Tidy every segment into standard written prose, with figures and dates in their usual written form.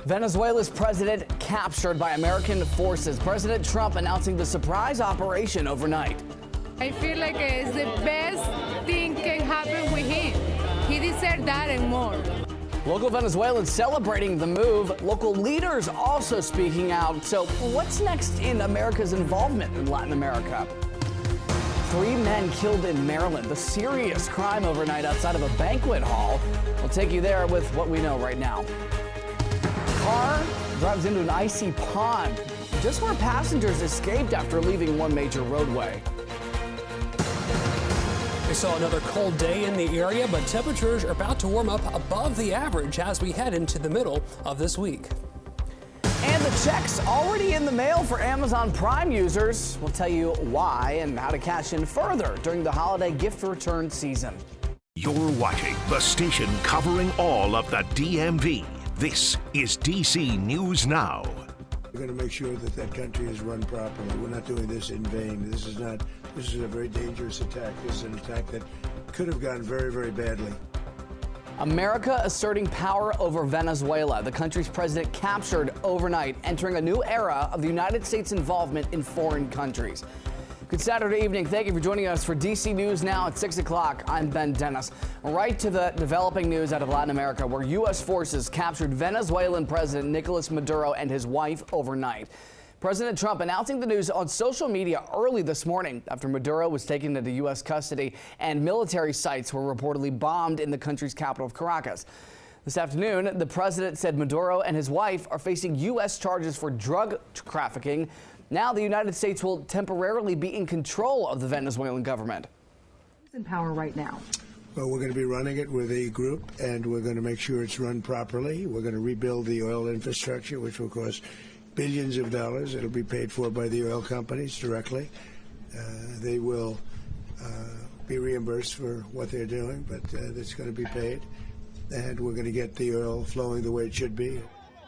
Venezuela's president captured by American forces. President Trump announcing the surprise operation overnight. I feel like it's the best thing can happen with him. He deserves that and more. Local Venezuelans celebrating the move. Local leaders also speaking out. So what's next in America's involvement in Latin America? 3 men killed in Maryland. The serious crime overnight outside of a banquet hall. We'll take you there with what we know right now. Car drives into an icy pond just where passengers escaped after leaving one major roadway. We saw another cold day in the area, but temperatures are about to warm up above the average as we head into the middle of this week. And the check's already in the mail for Amazon Prime users. We'll tell you why and how to cash in further during the holiday gift return season. You're watching the station covering all of the DMV. This is DC News Now. We're going to make sure that that country is run properly. We're not doing this in vain. This is a very dangerous attack. This is an attack that could have gone very, very badly. America asserting power over Venezuela. The country's president captured overnight, entering a new era of the United States' involvement in foreign countries. Good Saturday evening. Thank you for joining us for DC News Now at 6 o'clock. I'm Ben Dennis. Right to the developing news out of Latin America, where U.S. forces captured Venezuelan President Nicolas Maduro and his wife overnight. President Trump announcing the news on social media early this morning after Maduro was taken into U.S. custody and military sites were reportedly bombed in the country's capital of Caracas. This afternoon, the president said Maduro and his wife are facing U.S. charges for drug trafficking. Now the United States will temporarily be in control of the Venezuelan government. Who's in power right now? Well, we're going to be running it with a group, and we're going to make sure it's run properly. We're going to rebuild the oil infrastructure, which will cost billions of dollars. It'll be paid for by the oil companies directly. They will be reimbursed for what they're doing, but it's going to be paid. And we're going to get the oil flowing the way it should be.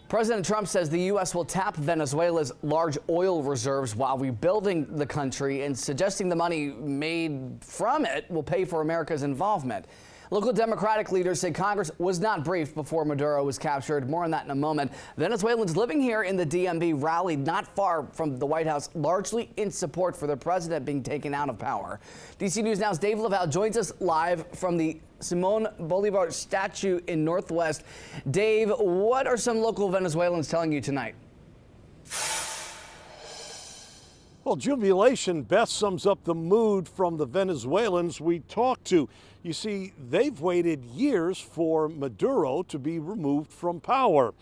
President Trump says the U.S. will tap Venezuela's large oil reserves while rebuilding the country and suggesting the money made from it will pay for America's involvement. Local Democratic leaders say Congress was not briefed before Maduro was captured. More on that in a moment. Venezuelans living here in the DMV rallied not far from the White House, largely in support for the president being taken out of power. DC News Now's Dave Laval joins us live from the Simon Bolivar statue in Northwest. Dave, what are some local Venezuelans telling you tonight? Well, jubilation best sums up the mood from the Venezuelans we talked to. You see, they've waited years for Maduro to be removed from power.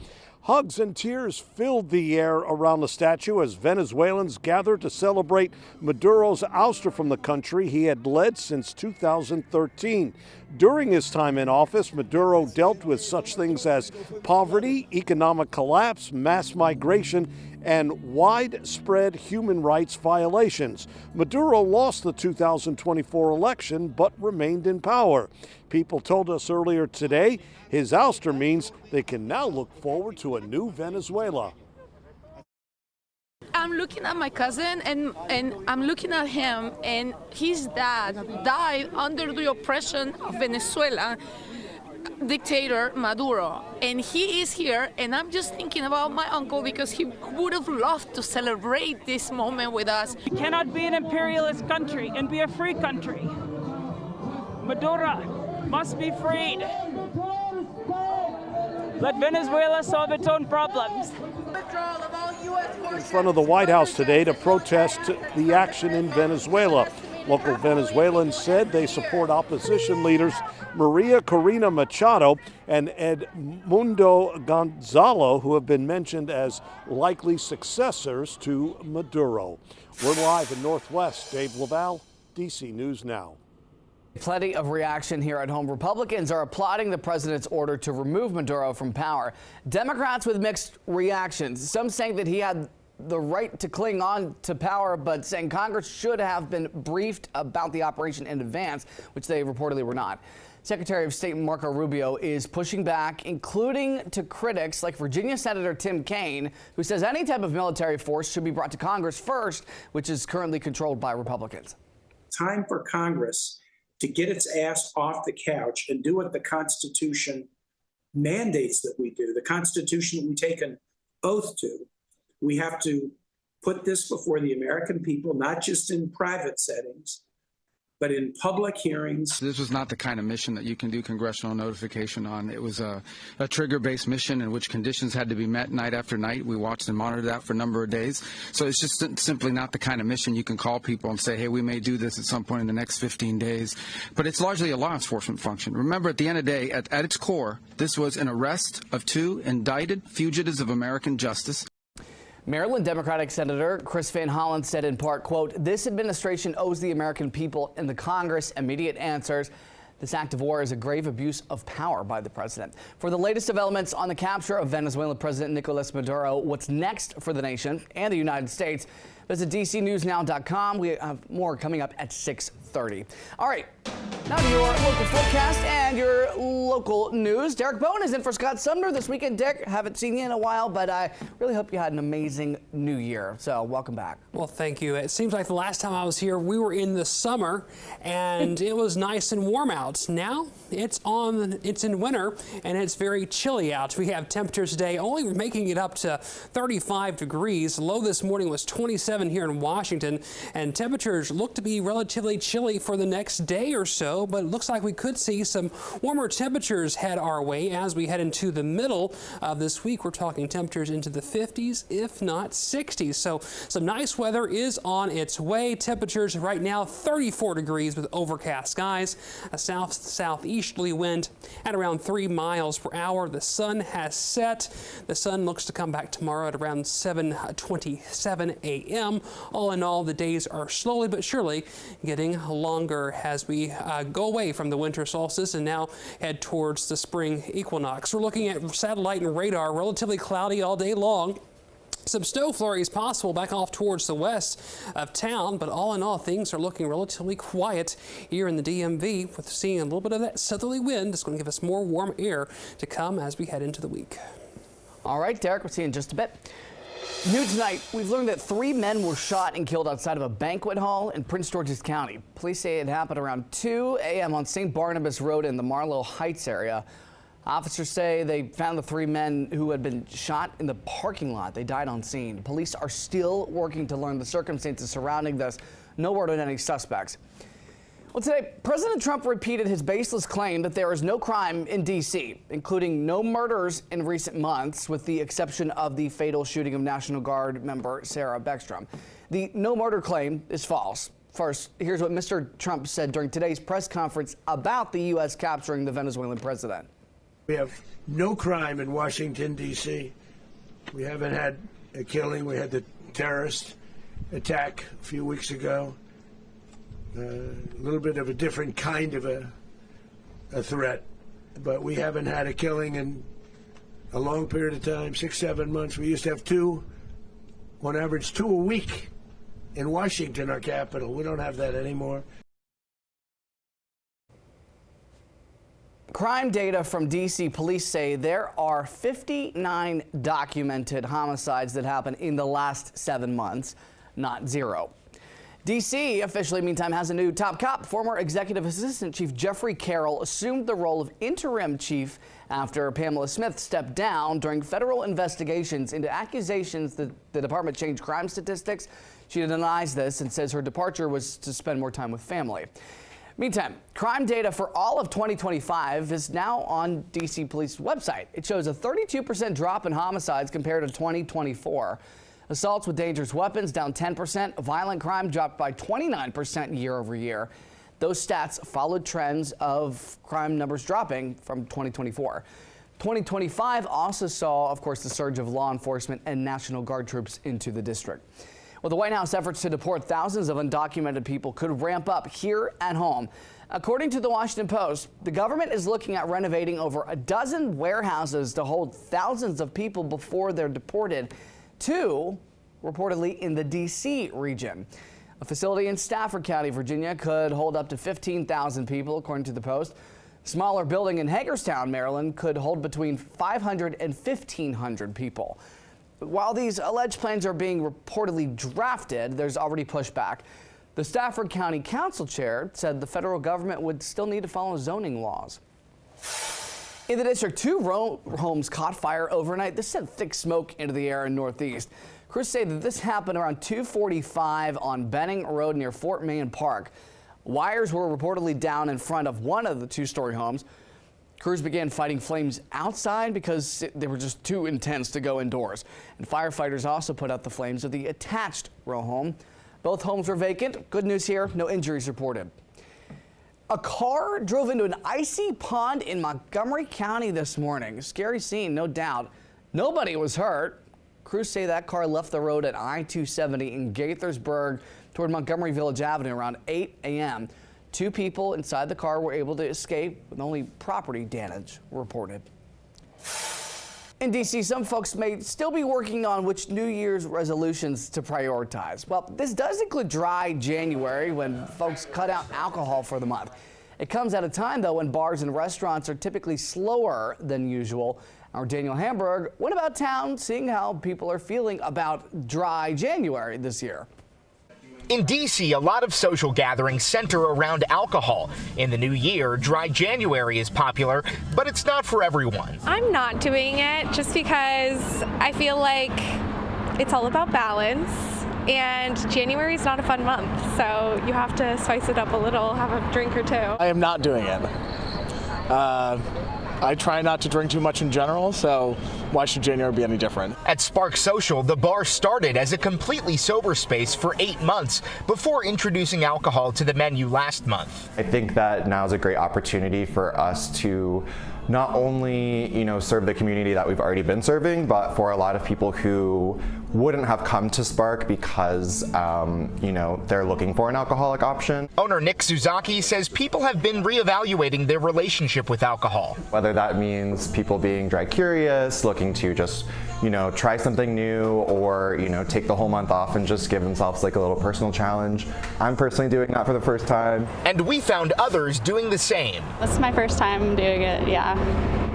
Hugs and tears filled the air around the statue as Venezuelans gathered to celebrate Maduro's ouster from the country he had led since 2013. During his time in office, Maduro dealt with such things as poverty, economic collapse, mass migration, and widespread human rights violations. Maduro lost the 2024 election but remained in power. People told us earlier today his ouster means they can now look forward to a new Venezuela. I'm looking at my cousin and I'm looking at him, and his dad died under the oppression of Venezuela dictator Maduro, and he is here, and I'm just thinking about my uncle because he would have loved to celebrate this moment with us. We cannot be an imperialist country and be a free country. Maduro must be freed. Let Venezuela solve its own problems. In front of the White House today to protest the action in Venezuela. Local Venezuelans said they support opposition leaders Maria Corina Machado and Edmundo Gonzalo, who have been mentioned as likely successors to Maduro. We're live in Northwest. Dave Laval, DC News Now. Plenty of reaction here at home. Republicans are applauding the president's order to remove Maduro from power. Democrats with mixed reactions. Some saying that he had the right to cling on to power, but saying Congress should have been briefed about the operation in advance, which they reportedly were not. Secretary of State Marco Rubio is pushing back, including to critics like Virginia Senator Tim Kaine, who says any type of military force should be brought to Congress first, which is currently controlled by Republicans. Time for Congress to get its ass off the couch and do what the Constitution mandates that we do, the Constitution that we take an oath to. We have to put this before the American people, not just in private settings, but in public hearings. This was not the kind of mission that you can do congressional notification on. It was a trigger-based mission in which conditions had to be met night after night. We watched and monitored that for a number of days. So it's just simply not the kind of mission you can call people and say, hey, we may do this at some point in the next 15 days. But it's largely a law enforcement function. Remember, at the end of the day, at its core, this was an arrest of 2 indicted fugitives of American justice. Maryland Democratic Senator Chris Van Hollen said in part, quote, this administration owes the American people and the Congress immediate answers. This act of war is a grave abuse of power by the president. For the latest developments on the capture of Venezuelan President Nicolas Maduro, what's next for the nation and the United States, visit DCNewsNow.com. We have more coming up at 6:30. All right, now to your local forecast and your local news. Derek Bowen is in for Scott Sumner this weekend. Derek, haven't seen you in a while, but I really hope you had an amazing new year. So welcome back. Well, thank you. It seems like the last time I was here, we were in the summer and it was nice and warm out. Now it's in winter and it's very chilly out. We have temperatures today only making it up to 35 degrees. Low this morning was 27 here in Washington, and temperatures look to be relatively chilly for the next day or so, but it looks like we could see some warmer temperatures head our way as we head into the middle of this week. We're talking temperatures into the 50s, if not 60s. So some nice weather is on its way. Temperatures right now 34 degrees with overcast skies, a southeasterly wind at around 3 miles per hour. The sun has set. The sun looks to come back tomorrow at around 7:27 a.m. All in all, the days are slowly but surely getting longer as we go away from the winter solstice and now head towards the spring equinox. We're looking at satellite and radar, relatively cloudy all day long. Some snow flurries possible back off towards the west of town, but all in all, things are looking relatively quiet here in the DMV, with seeing a little bit of that southerly wind. It's going to give us more warm air to come as we head into the week. All right, Derek, we'll see you in just a bit. New tonight, we've learned that 3 men were shot and killed outside of a banquet hall in Prince George's County. Police say it happened around 2 a.m. on St. Barnabas Road in the Marlow Heights area. Officers say they found the 3 men who had been shot in the parking lot. They died on scene. Police are still working to learn the circumstances surrounding this. No word on any suspects. Well, today, President Trump repeated his baseless claim that there is no crime in D.C., including no murders in recent months, with the exception of the fatal shooting of National Guard member Sarah Beckstrom. The no murder claim is false. First, here's what Mr. Trump said during today's press conference about the U.S. capturing the Venezuelan president. We have no crime in Washington, D.C. We haven't had a killing. We had the terrorist attack a few weeks ago. A little bit of a different kind of a threat, but we haven't had a killing in a long period of time, 6-7 months. We used to have 2, on average 2 a week in Washington, our capital. We don't have that anymore. Crime data from D.C. police say there are 59 documented homicides that happened in the last 7 months, not 0. D.C. officially, meantime, has a new top cop. Former Executive Assistant Chief Jeffrey Carroll assumed the role of interim chief after Pamela Smith stepped down during federal investigations into accusations that the department changed crime statistics. She denies this and says her departure was to spend more time with family. Meantime, crime data for all of 2025 is now on D.C. Police website. It shows a 32% drop in homicides compared to 2024. Assaults with dangerous weapons down 10%. Violent crime dropped by 29% year over year. Those stats followed trends of crime numbers dropping from 2024. 2025 also saw, of course, the surge of law enforcement and National Guard troops into the district. Well, the White House efforts to deport thousands of undocumented people could ramp up here at home. According to the Washington Post, the government is looking at renovating over a dozen warehouses to hold thousands of people before they're deported, 2 reportedly in the D.C. region. A facility in Stafford County, Virginia could hold up to 15,000 people, according to the Post. A smaller building in Hagerstown, Maryland could hold between 500 and 1,500 people. While these alleged plans are being reportedly drafted, there's already pushback. The Stafford County Council chair said the federal government would still need to follow zoning laws. In the district, 2 row homes caught fire overnight. This sent thick smoke into the air in Northeast. Crews say that this happened around 2:45 on Benning Road near Fort Mahan Park. Wires were reportedly down in front of one of the 2-story homes. Crews began fighting flames outside because they were just too intense to go indoors. And firefighters also put out the flames of the attached row home. Both homes were vacant. Good news here, no injuries reported. A car drove into an icy pond in Montgomery County this morning. A scary scene, no doubt. Nobody was hurt. Crews say that car left the road at I-270 in Gaithersburg toward Montgomery Village Avenue around 8 a.m. 2 people inside the car were able to escape with only property damage reported. In D.C., some folks may still be working on which New Year's resolutions to prioritize. Well, this does include dry January, when folks cut out alcohol for the month. It comes at a time, though, when bars and restaurants are typically slower than usual. Our Daniel Hamburg went about town seeing how people are feeling about dry January this year. In D.C., a lot of social gatherings center around alcohol. In the new year, dry January is popular, but it's not for everyone. I'm not doing it just because I feel like it's all about balance, and January is not a fun month, so you have to spice it up a little, have a drink or two. I am not doing it. I try not to drink too much in general, so why should January be any different? At Spark Social, the bar started as a completely sober space for 8 months before introducing alcohol to the menu last month. I think that now is a great opportunity for us to not only, serve the community that we've already been serving, but for a lot of people who wouldn't have come to Spark because, they're looking for an alcoholic option. Owner Nick Suzaki says people have been reevaluating their relationship with alcohol. Whether that means people being dry curious, looking to just, try something new, or, take the whole month off and just give themselves like a little personal challenge. I'm personally doing that for the first time. And we found others doing the same. This is my first time doing it, yeah.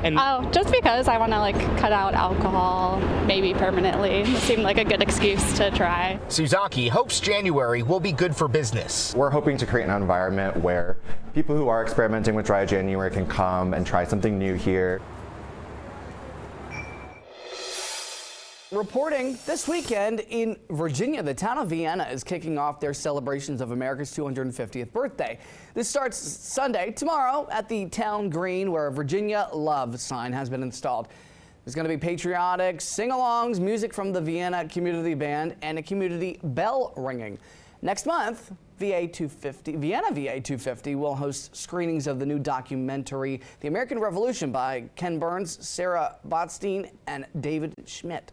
And just because I want to cut out alcohol, maybe permanently. It seemed like a good excuse to try. Suzaki hopes January will be good for business. We're hoping to create an environment where people who are experimenting with dry January can come and try something new here. Reporting this weekend in Virginia, the town of Vienna is kicking off their celebrations of America's 250th birthday. This starts Sunday, tomorrow, at the town green, where a Virginia Love sign has been installed. There's going to be patriotic sing-alongs, music from the Vienna Community Band, and a community bell ringing. Next month, Vienna VA 250 will host screenings of the new documentary, The American Revolution, by Ken Burns, Sarah Botstein, and David Schmidt.